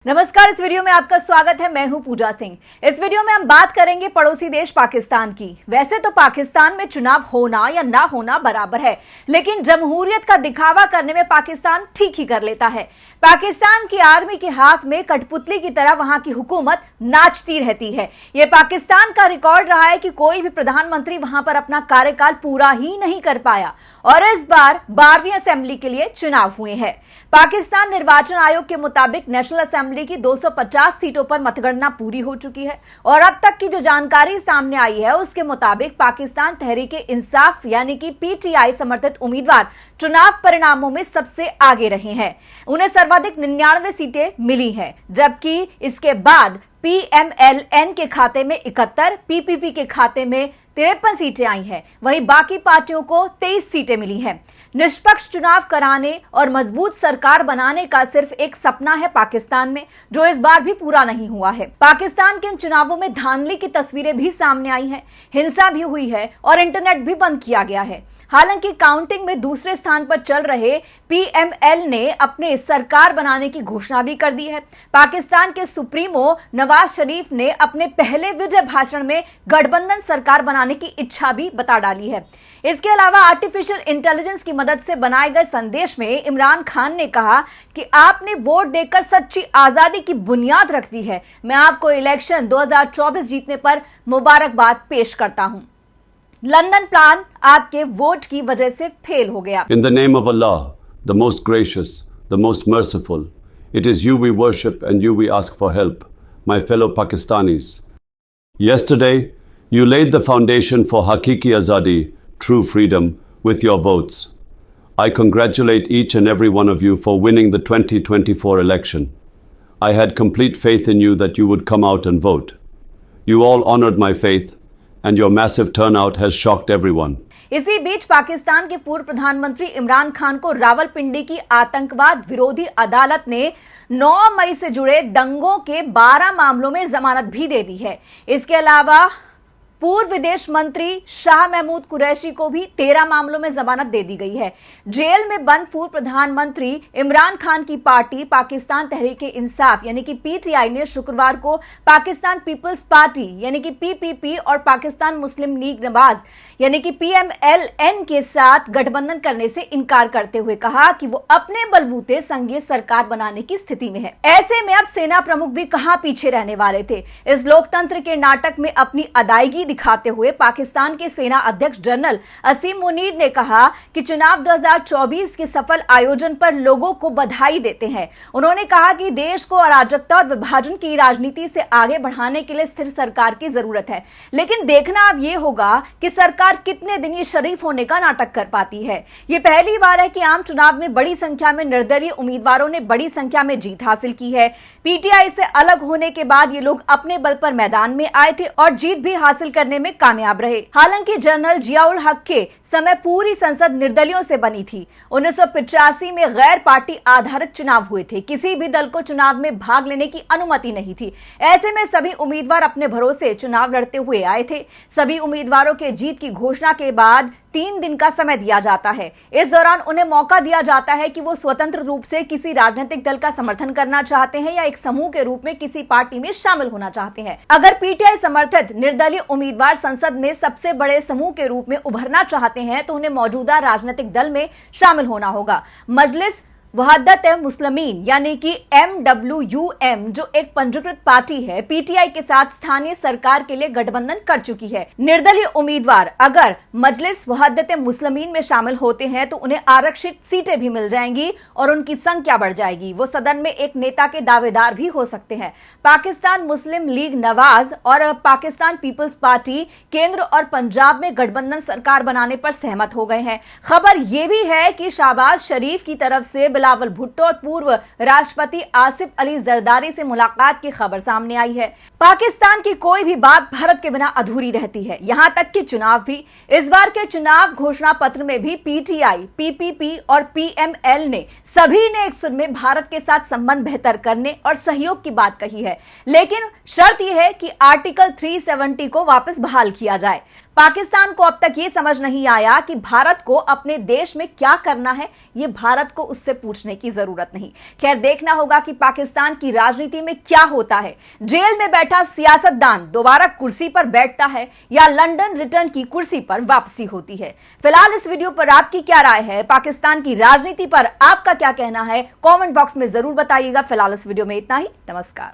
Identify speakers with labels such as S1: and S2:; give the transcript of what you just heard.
S1: नमस्कार, इस वीडियो में आपका स्वागत है। मैं हूं पूजा सिंह। इस वीडियो में हम बात करेंगे पड़ोसी देश पाकिस्तान की। वैसे तो पाकिस्तान में चुनाव होना या ना होना बराबर है, लेकिन जमहूरियत का दिखावा करने में पाकिस्तान ठीक ही कर लेता है। पाकिस्तान की आर्मी के हाथ में कठपुतली की तरह वहां की हुकूमत नाचती रहती है। यह पाकिस्तान का रिकॉर्ड रहा है कि कोई भी प्रधानमंत्री वहां पर अपना कार्यकाल पूरा ही नहीं कर पाया और इस बार 12वीं असेंबली के लिए चुनाव हुए हैं। पाकिस्तान निर्वाचन आयोग के मुताबिक नेशनल असेंबली की 250 सीटों पर मतगणना पूरी हो चुकी है और अब तक की जो जानकारी सामने आई है उसके मुताबिक पाकिस्तान तहरीक-ए-इंसाफ यानी कि पीटीआई समर्थित उम्मीदवार चुनाव परिणामों में सबसे आगे रहे हैं। उन्हें सर्वाधिक 99 सीटें मिली हैं, जबकि इसके बाद पीएमएलएन के खाते में 71, पीपीपी के खाते में 53 सीटें आई हैं। वहीं बाकी पार्टियों को 23 सीटें मिली हैं। निष्पक्ष चुनाव कराने और मजबूत सरकार बनाने का सिर्फ एक सपना है पाकिस्तान में, जो इस बार भी पूरा नहीं हुआ है। पाकिस्तान के इन चुनावों में धांधली की तस्वीरें भी सामने आई हैं, हिंसा भी हुई है और इंटरनेट भी बंद किया गया है। हालांकि काउंटिंग में दूसरे स्थान पर चल रहे पीएमएल ने अपने सरकार बनाने की घोषणा भी कर दी है। पाकिस्तान के सुप्रीमो नवाज शरीफ ने अपने पहले विजय भाषण में गठबंधन सरकार बनाने की इच्छा भी बता डाली है। इसके अलावा आर्टिफिशियल इंटेलिजेंस की मदद से बनाए गए संदेश में इमरान खान ने कहा कि आपने वोट देकर सच्ची आजादी की बुनियाद रख दी है। मैं आपको इलेक्शन 2024 जीतने पर मुबारकबाद पेश करता हूं। लंदन प्लान आपके वोट की वजह से फेल हो गया।
S2: In the name of Allah, the most gracious, the most merciful, it is you we worship and you we ask for help, my fellow Pakistanis. Yesterday, you laid the foundation for Hakiki Azadi, true freedom, with your votes. I congratulate each and every one of you for winning the 2024 election. I had complete faith in you that you would come out and vote. You all honored my faith, and your massive turnout has shocked everyone.
S1: इसी बीच पाकिस्तान के पूर्व प्रधानमंत्री इमरान खान को रावलपिंडी की आतंकवाद विरोधी अदालत ने 9 मई से जुड़े दंगों के 12 मामलों में जमानत भी दे दी है। इसके अलावा पूर्व विदेश मंत्री शाह महमूद कुरैशी को भी 13 मामलों में जमानत दे दी गई है। जेल में बंद पूर्व प्रधानमंत्री इमरान खान की पार्टी पाकिस्तान तहरीक-ए-इंसाफ यानी कि पीटीआई ने शुक्रवार को पाकिस्तान पीपल्स पार्टी यानी कि पीपीपी और पाकिस्तान मुस्लिम लीग नवाज यानी कि पीएमएलएन के साथ गठबंधन करने से इनकार करते हुए कहा कि वो अपने बलबूते संघीय सरकार बनाने की स्थिति में है। ऐसे में अब सेना प्रमुख भी कहां पीछे रहने वाले थे। इस लोकतंत्र के नाटक में अपनी अदायगी दिखाते हुए पाकिस्तान के सेना अध्यक्ष जनरल असीम मुनीर ने कहा कि चुनाव 2024 के सफल आयोजन पर लोगों को बधाई देते हैं। उन्होंने कहा कि देश को अराजकता और विभाजन की राजनीति से आगे बढ़ाने के लिए स्थिर सरकार की जरूरत है, लेकिन देखना अब यह होगा कि सरकार कितने दिन ये शरीफ होने का नाटक कर पाती है। ये पहली बार है कि आम चुनाव में बड़ी संख्या में निर्दलीय उम्मीदवारों ने बड़ी संख्या में जीत हासिल की है। पीटीआई से अलग होने के बाद ये लोग अपने बल पर मैदान में आए थे और जीत भी हासिल करने में कामयाब रहे। हालांकि जनरल जियाउल हक के समय पूरी संसद निर्दलियों से बनी थी। 1985 में गैर पार्टी आधारित चुनाव हुए थे। किसी भी दल को चुनाव में भाग लेने की अनुमति नहीं थी। ऐसे में सभी उम्मीदवार अपने भरोसे चुनाव लड़ते हुए आए थे। सभी उम्मीदवारों के जीत की घोषणा के बाद 3 दिन का समय दिया जाता है। इस दौरान उन्हें मौका दिया जाता है कि वो स्वतंत्र रूप से किसी राजनीतिक दल का समर्थन करना चाहते हैं या एक समूह के रूप में किसी पार्टी में शामिल होना चाहते हैं। अगर पीटीआई समर्थित निर्दलीय उम्मीदवार संसद में सबसे बड़े समूह के रूप में उभरना चाहते हैं तो उन्हें मौजूदा राजनीतिक दल में शामिल होना होगा। मजलिस वहदत-ए-मुस्लिमीन यानी कि MWUM जो एक पंजीकृत पार्टी है, पीटीआई के साथ स्थानीय सरकार के लिए गठबंधन कर चुकी है। निर्दलीय उम्मीदवार अगर मजलिस वहदत-ए-मुस्लिमीन में शामिल होते हैं तो उन्हें आरक्षित सीटें भी मिल जाएंगी और उनकी संख्या बढ़ जाएगी। वो सदन में एक नेता के दावेदार भी हो सकते हैं। पाकिस्तान मुस्लिम लीग नवाज और पाकिस्तान पीपल्स पार्टी केंद्र और पंजाब में गठबंधन सरकार बनाने पर सहमत हो गए हैं। खबर यह भी है कि शहबाज शरीफ की तरफ से बिलावल भुट्टो और पूर्व राष्ट्रपति आसिफ अली जरदारी से मुलाकात की खबर सामने आई है। पाकिस्तान की कोई भी बात भारत के बिना अधूरी रहती है, यहां तक कि चुनाव भी। इस बार के चुनाव घोषणा पत्र में भी पीटीआई, पीपीपी और पीएमएल ने सभी ने एक सुर में भारत के साथ संबंध बेहतर करने और सहयोग की बात कही है, लेकिन शर्त यह है कि आर्टिकल 370 को वापस बहाल किया जाए। पाकिस्तान को अब तक ये समझ नहीं आया कि भारत को अपने देश में क्या करना है, ये भारत को उससे पूछने की जरूरत नहीं। खैर, देखना होगा कि पाकिस्तान की राजनीति में क्या होता है। जेल में बैठा सियासतदान दोबारा कुर्सी पर बैठता है या लंदन रिटर्न की कुर्सी पर वापसी होती है। फिलहाल इस वीडियो पर आपकी क्या राय है? पाकिस्तान की राजनीति पर आपका क्या कहना है? कमेंट बॉक्स में जरूर बताइएगा। फिलहाल इस वीडियो में इतना ही। नमस्कार।